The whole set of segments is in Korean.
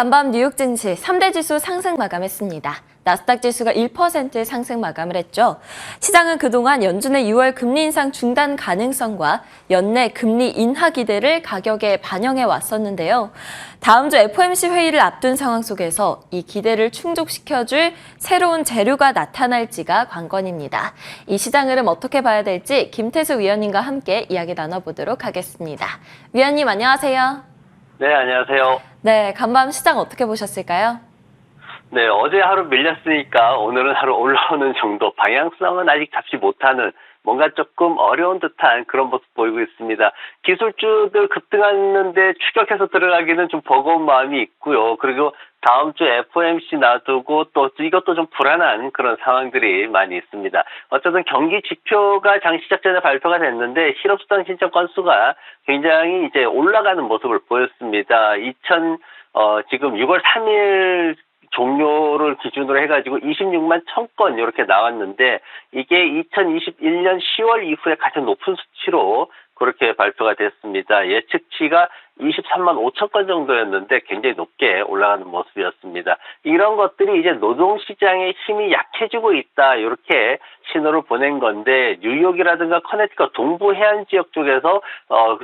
간밤 뉴욕 증시 3대 지수 상승 마감했습니다. 나스닥 지수가 1% 상승 마감을 했죠. 시장은 그동안 연준의 6월 금리 인상 중단 가능성과 연내 금리 인하 기대를 가격에 반영해 왔었는데요. 다음 주 FOMC 회의를 앞둔 상황 속에서 이 기대를 충족시켜줄 새로운 재료가 나타날지가 관건입니다. 이 시장 흐름 어떻게 봐야 될지 김태수 위원님과 함께 이야기 나눠보도록 하겠습니다. 위원님 안녕하세요. 네, 안녕하세요. 네, 간밤 시장 어떻게 보셨을까요? 네, 어제 하루 밀렸으니까 오늘은 하루 올라오는 정도, 방향성은 아직 잡지 못하는 뭔가 조금 어려운 듯한 그런 모습 보이고 있습니다. 기술주들 급등하는데 추격해서 들어가기는 좀 버거운 마음이 있고요. 그리고 다음 주 FOMC 놔두고 또 이것도 좀 불안한 그런 상황들이 많이 있습니다. 어쨌든 경기 지표가 장 시작 전에 발표가 됐는데 실업수당 신청 건수가 굉장히 이제 올라가는 모습을 보였습니다. 지금 6월 3일 종료를 기준으로 해가지고 26만 1000건 이렇게 나왔는데 이게 2021년 10월 이후에 가장 높은 수치로 그렇게 발표가 됐습니다. 예측치가 23만 5천 건 정도였는데 굉장히 높게 올라가는 모습이었습니다. 이런 것들이 이제 노동시장의 힘이 약해지고 있다 이렇게 신호를 보낸 건데 뉴욕이라든가 커네티컷 동부 해안 지역 쪽에서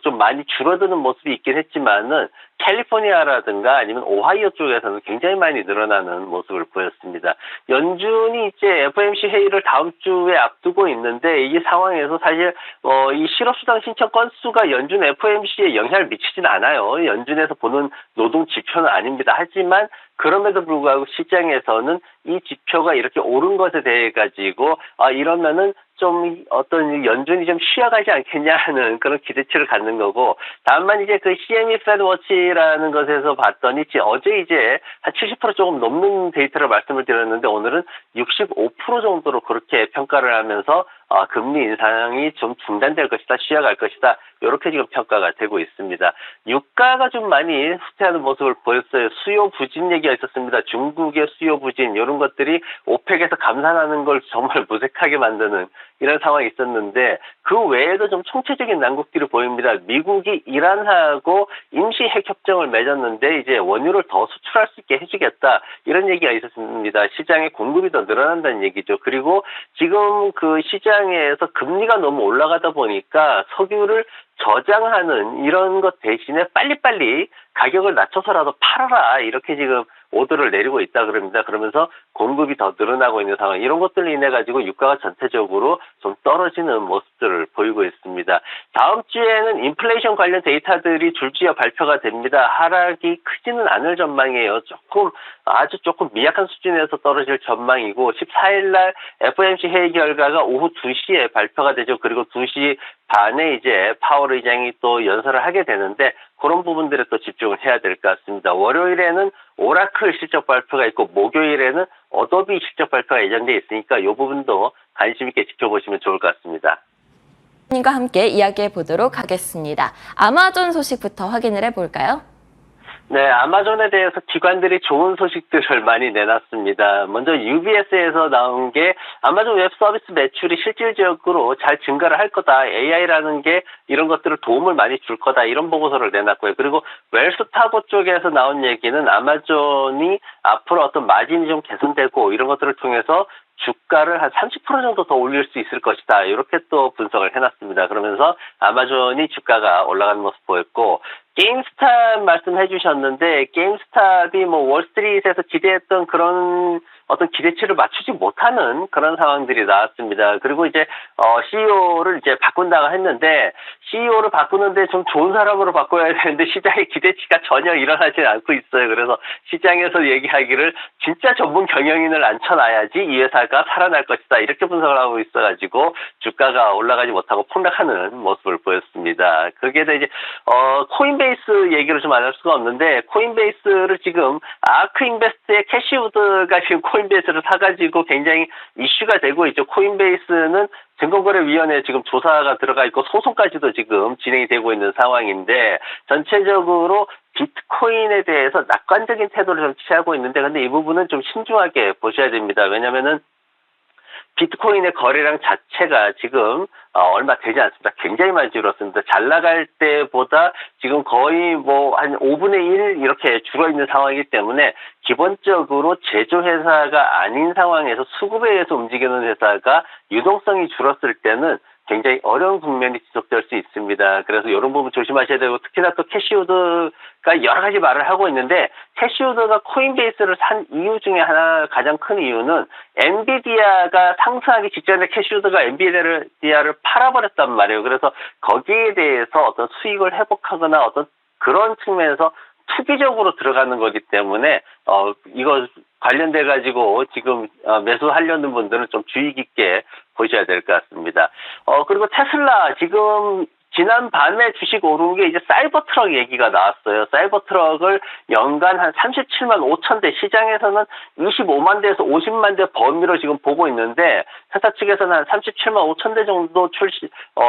좀 많이 줄어드는 모습이 있긴 했지만은 캘리포니아라든가 아니면 오하이오 쪽에서는 굉장히 많이 늘어나는 모습을 보였습니다. 연준이 이제 FOMC 회의를 다음 주에 앞두고 있는데 이 상황에서 사실 이 실업수당 신청 건수가 연준 FOMC에 영향을 미치진 않아요. 연준에서 보는 노동 지표는 아닙니다. 하지만 그럼에도 불구하고 시장에서는 이 지표가 이렇게 오른 것에 대해 가지고 이러면은 좀 어떤 연준이 좀 쉬어가지 않겠냐 하는 그런 기대치를 갖는 거고, 다만 이제 그 CME Fed Watch라는 것에서 봤더니 어제 이제 한 70% 조금 넘는 데이터를 말씀을 드렸는데 오늘은 65% 정도로 그렇게 평가를 하면서 금리 인상이 좀 중단될 것이다, 쉬어갈 것이다, 이렇게 지금 평가가 되고 있습니다. 유가가 좀 많이 후퇴하는 모습을 보였어요. 수요 부진 얘기가 있었습니다. 중국의 수요 부진 이런 것들이 오펙에서 감산하는 걸 정말 무색하게 만드는 이런 상황이 있었는데 그 외에도 좀 총체적인 난국들이 보입니다. 미국이 이란하고 임시 핵 협정을 맺었는데 이제 원유를 더 수출할 수 있게 해주겠다 이런 얘기가 있었습니다. 시장의 공급이 더 늘어난다는 얘기죠. 그리고 지금 그 시장에서 금리가 너무 올라가다 보니까 석유를 저장하는 이런 것 대신에 빨리빨리 가격을 낮춰서라도 팔아라 이렇게 지금 오더를 내리고 있다 그럽니다. 그러면서 공급이 더 늘어나고 있는 상황, 이런 것들로 인해 가지고 유가가 전체적으로 좀 떨어지는 모습들을 보이고 있습니다. 다음 주에는 인플레이션 관련 데이터들이 줄지어 발표가 됩니다. 하락이 크지는 않을 전망이에요. 아주 조금 미약한 수준에서 떨어질 전망이고 14일 날 FOMC 회의 결과가 오후 2시에 발표가 되죠. 그리고 2시 반에 이제 파월 의장이 또 연설을 하게 되는데 그런 부분들에 또 집중을 해야 될 것 같습니다. 월요일에는 오라클 실적 발표가 있고 목요일에는 어도비 실적 발표가 예정돼 있으니까 이 부분도 관심 있게 지켜보시면 좋을 것 같습니다. 님과 함께 이야기해 보도록 하겠습니다. 아마존 소식부터 확인을 해볼까요? 네, 아마존에 대해서 기관들이 좋은 소식들을 많이 내놨습니다. 먼저 UBS에서 나온 게 아마존 웹 서비스 매출이 실질적으로 잘 증가를 할 거다. AI라는 게 이런 것들을 도움을 많이 줄 거다. 이런 보고서를 내놨고요. 그리고 웰스파고 쪽에서 나온 얘기는 아마존이 앞으로 어떤 마진이 좀 개선되고 이런 것들을 통해서 주가를 한 30% 정도 더 올릴 수 있을 것이다. 이렇게 또 분석을 해놨습니다. 그러면서 아마존이 주가가 올라가는 모습 보였고, 게임스탑 말씀해 주셨는데 게임스탑이 월스트리트에서 기대했던 그런 어떤 기대치를 맞추지 못하는 그런 상황들이 나왔습니다. 그리고 이제 CEO를 이제 바꾼다고 했는데 CEO를 바꾸는데 좀 좋은 사람으로 바꿔야 되는데 시장의 기대치가 전혀 일어나지 않고 있어요. 그래서 시장에서 얘기하기를 진짜 전문 경영인을 앉혀놔야지 이 회사가 살아날 것이다 이렇게 분석을 하고 있어가지고 주가가 올라가지 못하고 폭락하는 모습을 보였습니다. 그게 이제 코인베이스 얘기를 좀 안 할 수가 없는데 코인베이스를 지금 아크인베스트의 캐시우드가 지금 코인베이스를 사가지고 굉장히 이슈가 되고 있죠. 코인베이스는 증권거래위원회에 지금 조사가 들어가 있고 소송까지도 지금 진행이 되고 있는 상황인데 전체적으로 비트코인에 대해서 낙관적인 태도를 좀 취하고 있는데 근데 이 부분은 좀 신중하게 보셔야 됩니다. 왜냐면은 비트코인의 거래량 자체가 지금 얼마 되지 않습니다. 굉장히 많이 줄었습니다. 잘 나갈 때보다 지금 거의 뭐 한 5분의 1 이렇게 줄어 있는 상황이기 때문에 기본적으로 제조회사가 아닌 상황에서 수급에 의해서 움직이는 회사가 유동성이 줄었을 때는 굉장히 어려운 국면이 지속될 수 있습니다. 그래서 이런 부분 조심하셔야 되고, 특히나 또 캐시우드가 여러 가지 말을 하고 있는데, 캐시우드가 코인베이스를 산 이유 중에 하나, 가장 큰 이유는 엔비디아가 상승하기 직전에 캐시우드가 엔비디아를 팔아버렸단 말이에요. 그래서 거기에 대해서 어떤 수익을 회복하거나 어떤 그런 측면에서 투기적으로 들어가는 거기 때문에 이거 관련돼 가지고 지금 매수하려는 분들은 좀 주의 깊게 보셔야 될 것 같습니다. 그리고 테슬라 지금 지난 밤에 주식 오른 게 이제 사이버 트럭 얘기가 나왔어요. 사이버 트럭을 연간 한 37만 5천 대, 시장에서는 25만 대에서 50만 대 범위로 지금 보고 있는데, 회사 측에서는 한 37만 5천 대 정도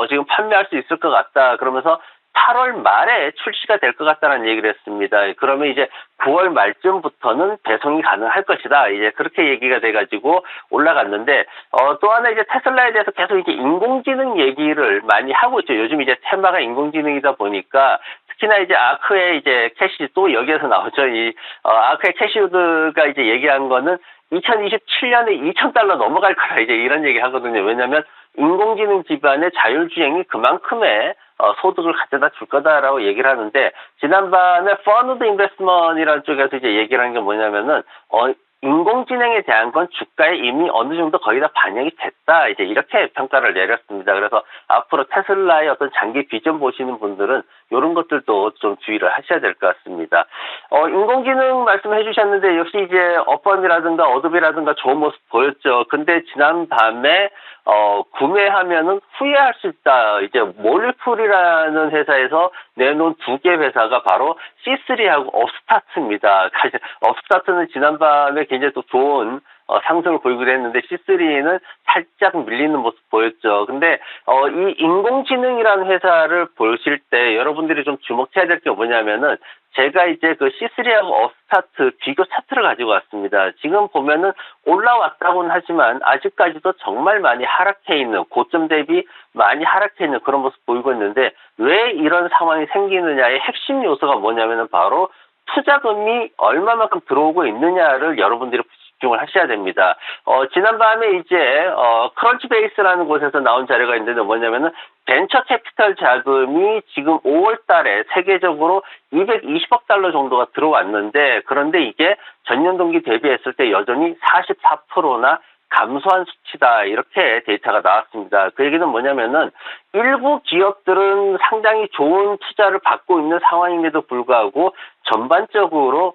지금 판매할 수 있을 것 같다. 그러면서 8월 말에 출시가 될 것 같다는 얘기를 했습니다. 그러면 이제 9월 말쯤부터는 배송이 가능할 것이다. 이제 그렇게 얘기가 돼가지고 올라갔는데, 또 하나 이제 테슬라에 대해서 계속 이제 인공지능 얘기를 많이 하고 있죠. 요즘 이제 테마가 인공지능이다 보니까, 특히나 이제 아크의 이제 캐시, 또 여기에서 나오죠. 아크의 캐시우드가 이제 얘기한 거는 2027년에 $2,000 넘어갈 거라 이제 이런 얘기 하거든요. 왜냐면 인공지능 기반의 자율주행이 그만큼의 소득을 가져다 줄 거다라고 얘기를 하는데, 지난번에 퍼누드 인베스트먼이라는 쪽에서 이제 얘기를 한 게 뭐냐면은, 인공지능에 대한 건 주가에 이미 어느 정도 거의 다 반영이 됐다. 이제 이렇게 평가를 내렸습니다. 그래서 앞으로 테슬라의 어떤 장기 비전 보시는 분들은 이런 것들도 좀 주의를 하셔야 될 것 같습니다. 인공지능 말씀해 주셨는데, 역시 이제 업번이라든가 어도비라든가 좋은 모습 보였죠. 근데 지난 밤에 구매하면은 후회할 수 있다. 이제 몰리풀이라는 회사에서 내놓은 두 개 회사가 바로 C3하고 업스타트입니다. 업스타트는 지난밤에 굉장히 또 좋은 상승을 보이기도 했는데, C3는 살짝 밀리는 모습 보였죠. 근데 이 인공지능이라는 회사를 보실 때 여러분들이 좀 주목해야 될 게 뭐냐면은, 제가 이제 그 C3하고 업스타트 비교 차트를 가지고 왔습니다. 지금 보면은 올라왔다고는 하지만 아직까지도 정말 많이 하락해 있는, 고점 대비 많이 하락해 있는 그런 모습 보이고 있는데, 왜 이런 상황이 생기느냐의 핵심 요소가 뭐냐면은 바로 투자금이 얼마만큼 들어오고 있느냐를 여러분들이 집중을 하셔야 됩니다. 지난밤에 이제 크런치베이스라는 곳에서 나온 자료가 있는데, 뭐냐면은 벤처 캐피털 자금이 지금 5월 달에 세계적으로 220억 달러 정도가 들어왔는데, 그런데 이게 전년 동기 대비했을 때 여전히 44%나 감소한 수치다. 이렇게 데이터가 나왔습니다. 그 얘기는 뭐냐면은, 일부 기업들은 상당히 좋은 투자를 받고 있는 상황임에도 불구하고 전반적으로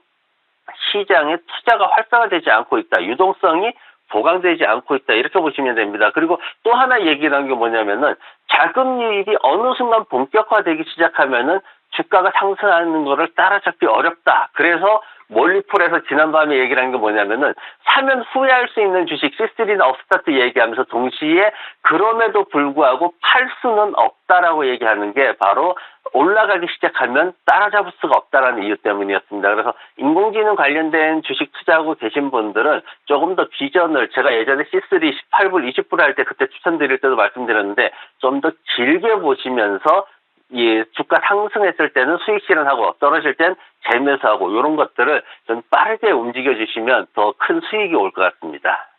시장에 투자가 활성화되지 않고 있다. 유동성이 보강되지 않고 있다. 이렇게 보시면 됩니다. 그리고 또 하나 얘기한 게 뭐냐면은, 자금 유입이 어느 순간 본격화되기 시작하면은 주가가 상승하는 거를 따라잡기 어렵다. 그래서 몰리풀에서 지난밤에 얘기를 한 게 뭐냐면은, 사면 후회할 수 있는 주식 C3나 업스타트 얘기하면서 동시에 그럼에도 불구하고 팔 수는 없다라고 얘기하는 게 바로 올라가기 시작하면 따라잡을 수가 없다라는 이유 때문이었습니다. 그래서 인공지능 관련된 주식 투자하고 계신 분들은 조금 더 비전을, 제가 예전에 C3 18불 20불 할 때 그때 추천드릴 때도 말씀드렸는데, 좀 더 길게 보시면서 이 주가 상승했을 때는 수익 실현하고 떨어질 땐 재매수하고, 이런 것들을 좀 빠르게 움직여 주시면 더 큰 수익이 올 것 같습니다.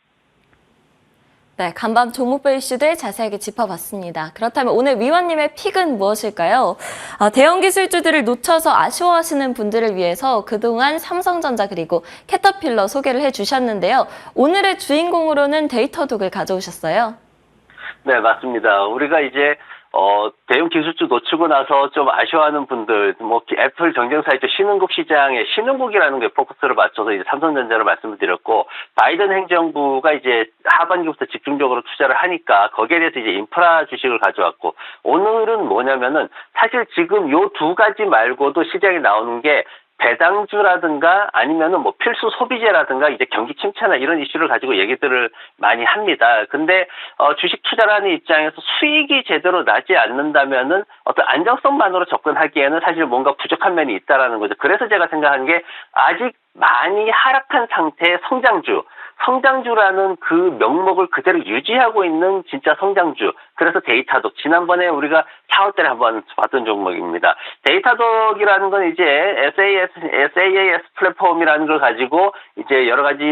네, 간밤 종목별 이슈들 자세하게 짚어봤습니다. 그렇다면 오늘 위원님의 픽은 무엇일까요? 대형 기술주들을 놓쳐서 아쉬워하시는 분들을 위해서 그동안 삼성전자 그리고 캐터필러 소개를 해주셨는데요. 오늘의 주인공으로는 데이터독을 가져오셨어요. 네, 맞습니다. 우리가 이제 대형 기술주 놓치고 나서 좀 아쉬워하는 분들, 뭐 애플 경쟁사 있죠. 신흥국 시장에, 신흥국이라는 게 포커스를 맞춰서 이제 삼성전자를 말씀을 드렸고, 바이든 행정부가 이제 하반기부터 집중적으로 투자를 하니까 거기에 대해서 이제 인프라 주식을 가져왔고, 오늘은 뭐냐면은 사실 지금 요 두 가지 말고도 시장에 나오는 게 배당주라든가 아니면은 뭐 필수 소비재라든가 이제 경기 침체나 이런 이슈를 가지고 얘기들을 많이 합니다. 근데 주식 투자를 하는 입장에서 수익이 제대로 나지 않는다면은 어떤 안정성만으로 접근하기에는 사실 뭔가 부족한 면이 있다라는 거죠. 그래서 제가 생각한 게, 아직 많이 하락한 상태의 성장주라는 그 명목을 그대로 유지하고 있는 진짜 성장주. 그래서 데이터독. 지난번에 우리가 4월달에 한번 봤던 종목입니다. 데이터독이라는 건 이제 SaaS 플랫폼이라는 걸 가지고 이제 여러 가지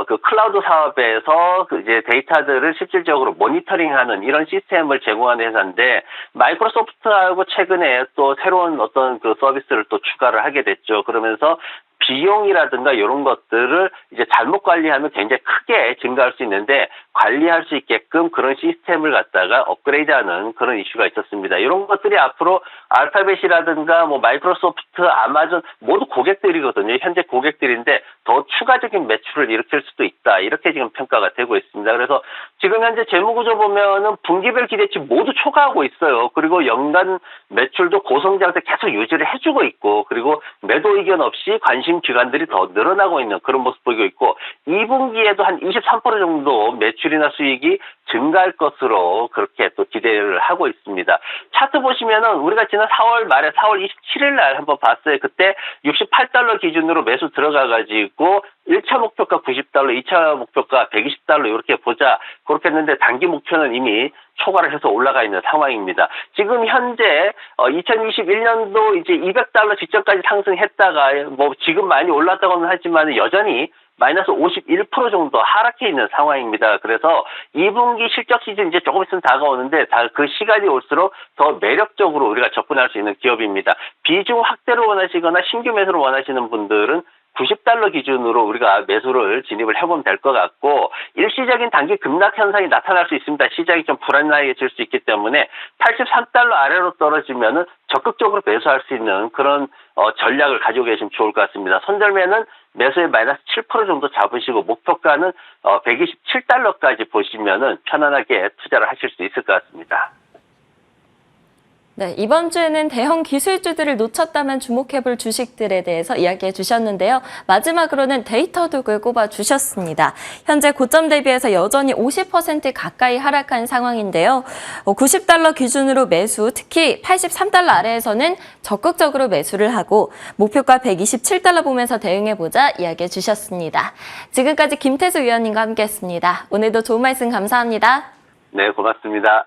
그 클라우드 사업에서 이제 데이터들을 실질적으로 모니터링하는 이런 시스템을 제공하는 회사인데, 마이크로소프트하고 최근에 또 새로운 어떤 그 서비스를 또 추가를 하게 됐죠. 그러면서 비용이라든가 이런 것들을 이제 잘못 관리하면 굉장히 크게 증가할 수 있는데, 관리할 수 있게끔 그런 시스템을 갖다가 업그레이드하는 그런 이슈가 있었습니다. 이런 것들이 앞으로 알파벳이라든가 마이크로소프트, 아마존 모두 고객들이거든요. 현재 고객들인데 더 추가적인 매출을 일으킬 수도 있다. 이렇게 지금 평가가 되고 있습니다. 그래서 지금 현재 재무구조 보면은 분기별 기대치 모두 초과하고 있어요. 그리고 연간 매출도 고성장세 계속 유지를 해주고 있고, 그리고 매도 의견 없이 관심 기관들이 더 늘어나고 있는 그런 모습 보이고 있고, 2분기에도 한 23% 정도 매출이나 수익이 증가할 것으로 그렇게 또 기대를 하고 있습니다. 차트 보시면은 우리가 지난 4월 말에 4월 27일 날 한번 봤어요. 그때 $68 기준으로 매수 들어가가지고 1차 목표가 $90, 2차 목표가 $120 이렇게 보자. 그렇게 했는데 단기 목표는 이미 초과를 해서 올라가 있는 상황입니다. 지금 현재 2021년도 이제 $200 직전까지 상승했다가 지금 많이 올랐다고는 하지만 여전히 마이너스 51% 정도 하락해 있는 상황입니다. 그래서 2분기 실적 시즌 이제 조금 있으면 다가오는데 그 시간이 올수록 더 매력적으로 우리가 접근할 수 있는 기업입니다. 비중 확대를 원하시거나 신규 매수를 원하시는 분들은 $90 기준으로 우리가 매수를 진입을 해보면 될 것 같고, 일시적인 단기 급락 현상이 나타날 수 있습니다. 시장이 좀 불안해질 수 있기 때문에 $83 아래로 떨어지면은 적극적으로 매수할 수 있는 그런 전략을 가지고 계시면 좋을 것 같습니다. 손절매는 매수에 마이너스 7% 정도 잡으시고, 목표가는 $127까지 보시면은 편안하게 투자를 하실 수 있을 것 같습니다. 네, 이번 주에는 대형 기술주들을 놓쳤다면 주목해볼 주식들에 대해서 이야기해 주셨는데요. 마지막으로는 데이터독을 꼽아주셨습니다. 현재 고점 대비해서 여전히 50% 가까이 하락한 상황인데요. $90 기준으로 매수, 특히 $83 아래에서는 적극적으로 매수를 하고, 목표가 $127 보면서 대응해보자 이야기해 주셨습니다. 지금까지 김태수 위원님과 함께했습니다. 오늘도 좋은 말씀 감사합니다. 네, 고맙습니다.